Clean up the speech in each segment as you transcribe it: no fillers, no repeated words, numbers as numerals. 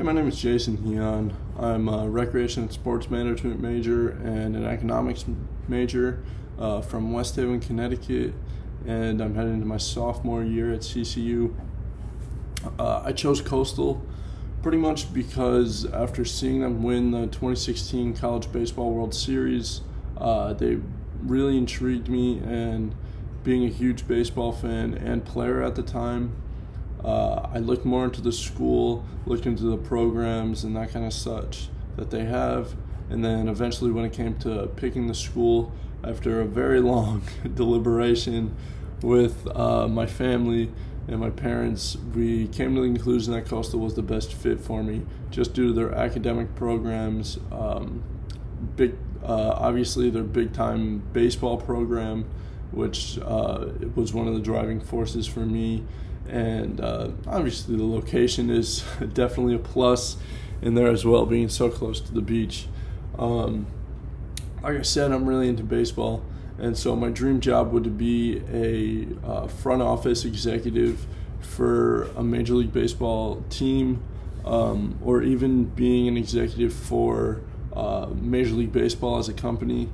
Hey, my name is Jason Heon. I'm a recreation and sports management major and an economics major from West Haven, Connecticut, and I'm heading into my sophomore year at CCU. I chose Coastal pretty much because after seeing them win the 2016 College Baseball World Series, they really intrigued me, and being a huge baseball fan and player at the time, I looked more into the school, looked into the programs and that kind of such that they have. And then eventually when it came to picking the school, after a very long deliberation with my family and my parents, we came to the conclusion that Coastal was the best fit for me just due to their academic programs, obviously their big-time baseball program, which was one of the driving forces for me. And obviously the location is definitely a plus in there as well, being so close to the beach. Like I said, I'm really into baseball, and so my dream job would be a front office executive for a Major League Baseball team, or even being an executive for Major League Baseball as a company,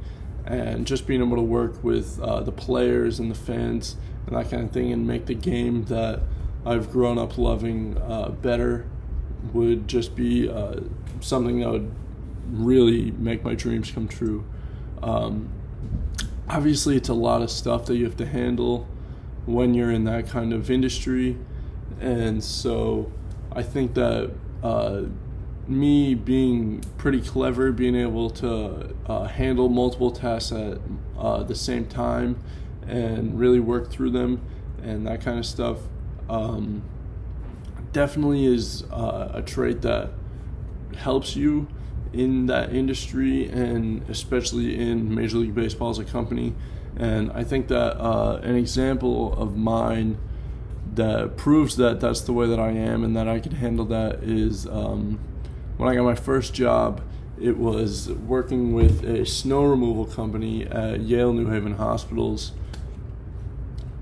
and just being able to work with the players and the fans and that kind of thing, and make the game that I've grown up loving better would just be something that would really make my dreams come true. Obviously, it's a lot of stuff that you have to handle when you're in that kind of industry, and so I think that me being pretty clever, being able to handle multiple tasks at the same time and really work through them and that kind of stuff, definitely is a trait that helps you in that industry, and especially in Major League Baseball as a company. And I think that an example of mine that proves that that's the way that I am and that I can handle that is when I got my first job. It was working with a snow removal company at Yale New Haven Hospitals.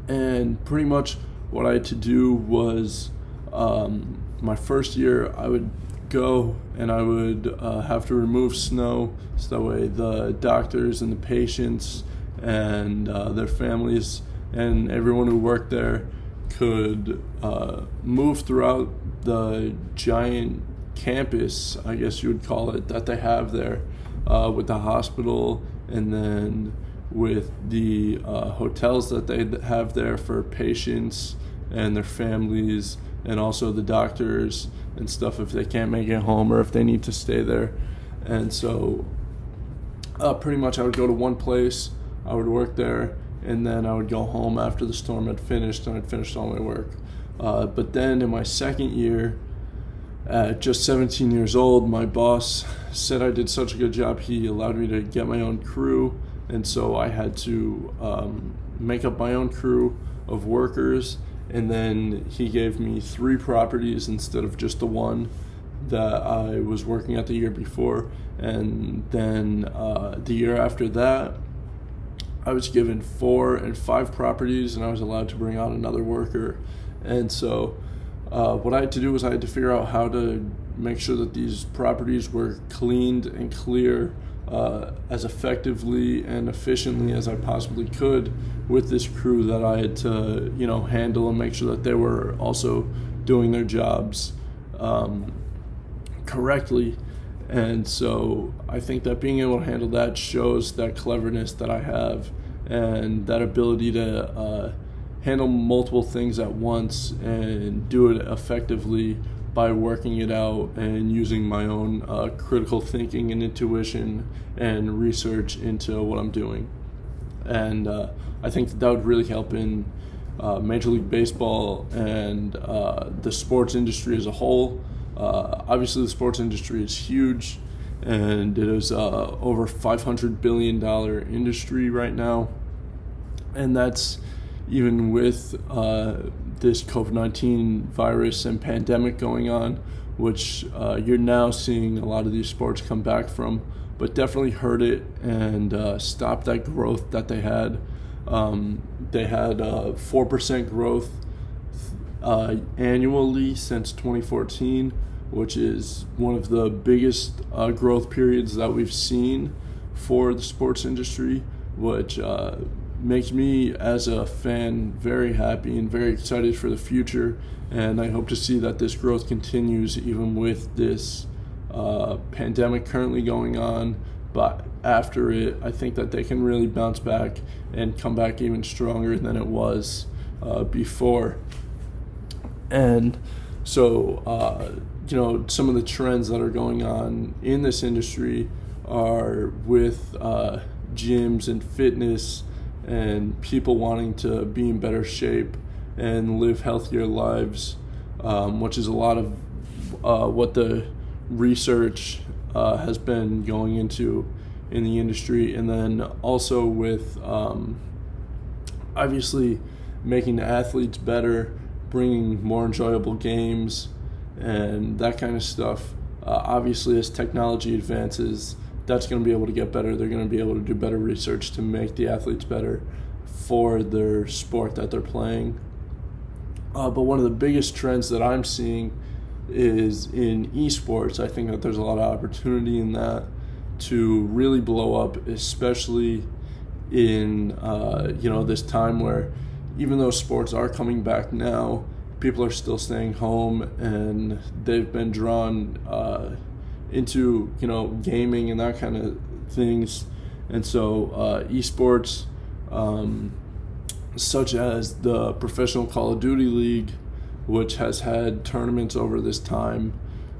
And pretty much what I had to do was, my first year, I would go and I would have to remove snow, so that way the doctors and the patients and their families and everyone who worked there could move throughout the giant campus, I guess you would call it, that they have there with the hospital, and then with the hotels that they have there for patients and their families, and also the doctors and stuff if they can't make it home or if they need to stay there. And so pretty much I would go to one place, I would work there, and then I would go home after the storm had finished and I'd finished all my work. But then in my second year, at just 17 years old, my boss said I did such a good job, he allowed me to get my own crew. And so I had to make up my own crew of workers, and then he gave me 3 properties instead of just the one that I was working at the year before. And then the year after that, I was given 4 and 5 properties, and I was allowed to bring on another worker. And so what I had to do was I had to figure out how to make sure that these properties were cleaned and clear as effectively and efficiently as I possibly could with this crew that I had to, handle, and make sure that they were also doing their jobs correctly. And so I think that being able to handle that shows that cleverness that I have, and that ability to handle multiple things at once and do it effectively by working it out and using my own critical thinking and intuition and research into what I'm doing. And I think that would really help in Major League Baseball and the sports industry as a whole. Obviously, the sports industry is huge, and it is over $500 billion industry right now. And that's even with this COVID-19 virus and pandemic going on, which you're now seeing a lot of these sports come back from, but definitely hurt it and stop that growth that they had. They had 4% growth annually since 2014, which is one of the biggest growth periods that we've seen for the sports industry, which makes me as a fan very happy and very excited for the future. And I hope to see that this growth continues even with this pandemic currently going on. But after it, I think that they can really bounce back and come back even stronger than it was before. And so, some of the trends that are going on in this industry are with gyms and fitness and people wanting to be in better shape and live healthier lives, which is a lot of what the research has been going into in the industry. And then also with obviously making the athletes better, bringing more enjoyable games and that kind of stuff. Obviously, as technology advances, that's going to be able to get better. They're going to be able to do better research to make the athletes better for their sport that they're playing. But one of the biggest trends that I'm seeing is in esports. I think that there's a lot of opportunity in that to really blow up, especially in this time where even though sports are coming back now, people are still staying home and they've been drawn into gaming and that kind of things. And so esports such as the Professional Call of Duty League, which has had tournaments over this time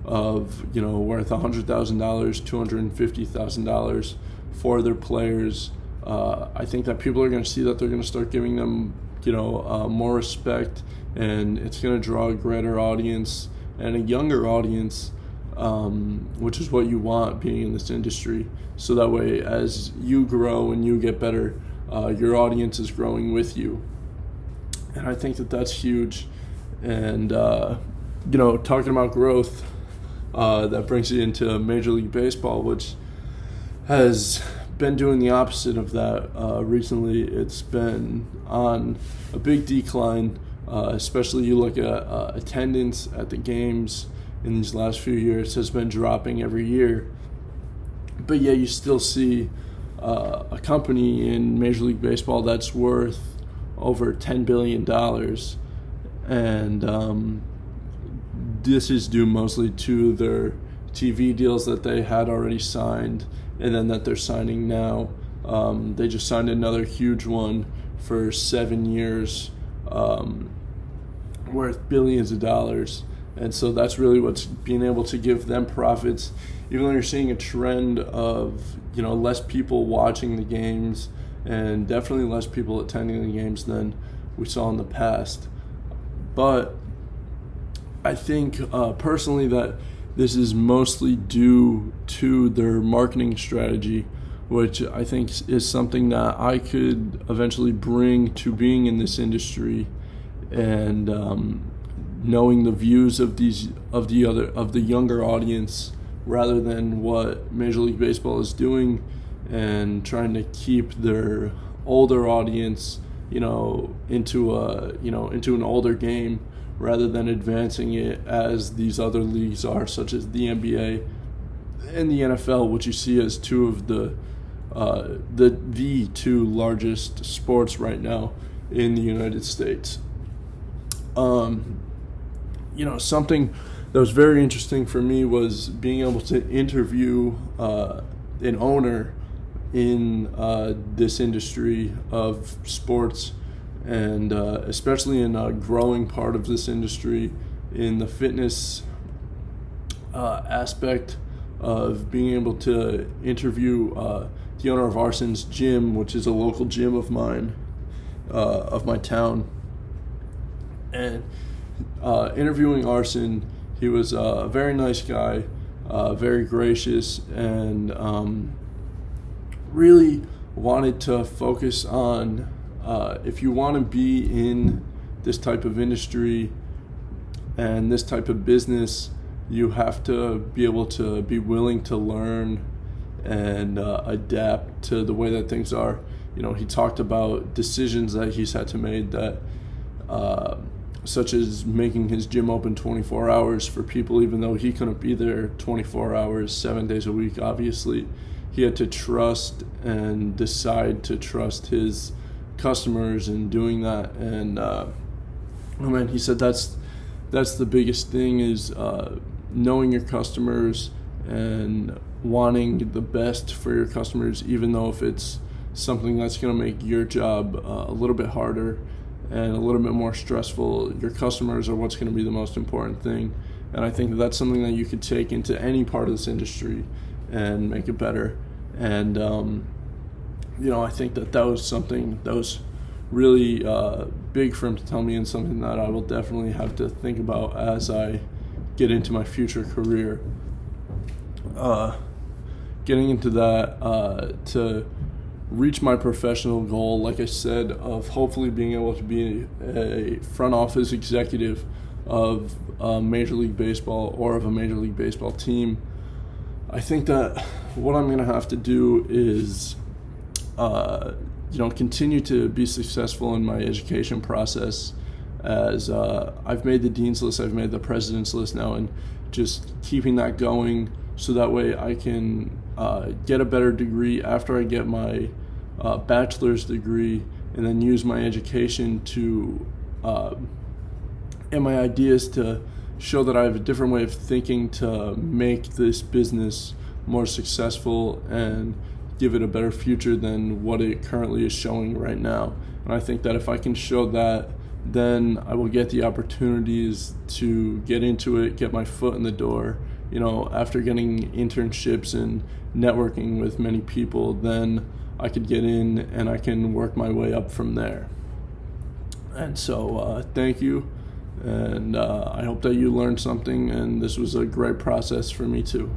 of worth $100,000, $250,000 for their players. I think that people are going to see that they're going to start giving them more respect, and it's going to draw a greater audience and a younger audience, which is what you want being in this industry. So that way, as you grow and you get better, your audience is growing with you. And I think that that's huge. And, talking about growth, that brings you into Major League Baseball, which has been doing the opposite of that recently. It's been on a big decline, especially you look at attendance at the games in these last few years has been dropping every year. But yeah, you still see a company in Major League Baseball that's worth over $10 billion. And this is due mostly to their TV deals that they had already signed and then that they're signing now. They just signed another huge one for 7 years, worth billions of dollars. And so that's really what's being able to give them profits, even though you're seeing a trend of, less people watching the games and definitely less people attending the games than we saw in the past. But I think personally that this is mostly due to their marketing strategy, which I think is something that I could eventually bring to being in this industry, and knowing the views of the younger audience rather than what Major League Baseball is doing, and trying to keep their older audience, into an older game rather than advancing it as these other leagues are, such as the NBA and the NFL, which you see as two of the two largest sports right now in the United States. Something that was very interesting for me was being able to interview an owner in this industry of sports, and especially in a growing part of this industry in the fitness aspect of being able to interview the owner of Arson's Gym, which is a local gym of mine, of my town. And interviewing Arson, he was a very nice guy, very gracious, and really wanted to focus on if you want to be in this type of industry and this type of business, you have to be able to be willing to learn and adapt to the way that things are. He talked about decisions that he's had to make that such as making his gym open 24 hours for people, even though he couldn't be there 24 hours, 7 days a week, obviously. He had to trust and decide to trust his customers in doing that. And he said that's the biggest thing is knowing your customers and wanting the best for your customers, even though if it's something that's going to make your job a little bit harder and a little bit more stressful. Your customers are what's going to be the most important thing. And I think that's something that you could take into any part of this industry and make it better. And, I think that was something that was really big for him to tell me, and something that I will definitely have to think about as I get into my future career. Getting into that to reach my professional goal, like I said, of hopefully being able to be a front office executive of Major League Baseball or of a Major League Baseball team. I think that what I'm going to have to do is, continue to be successful in my education process, as I've made the dean's list, I've made the president's list now, and just keeping that going so that way I can get a better degree after I get my bachelor's degree, and then use my education to and my ideas to show that I have a different way of thinking to make this business more successful and give it a better future than what it currently is showing right now. And I think that if I can show that, then I will get the opportunities to get into it, get my foot in the door. After getting internships and networking with many people, then I could get in and I can work my way up from there. And so thank you, and I hope that you learned something, and this was a great process for me too.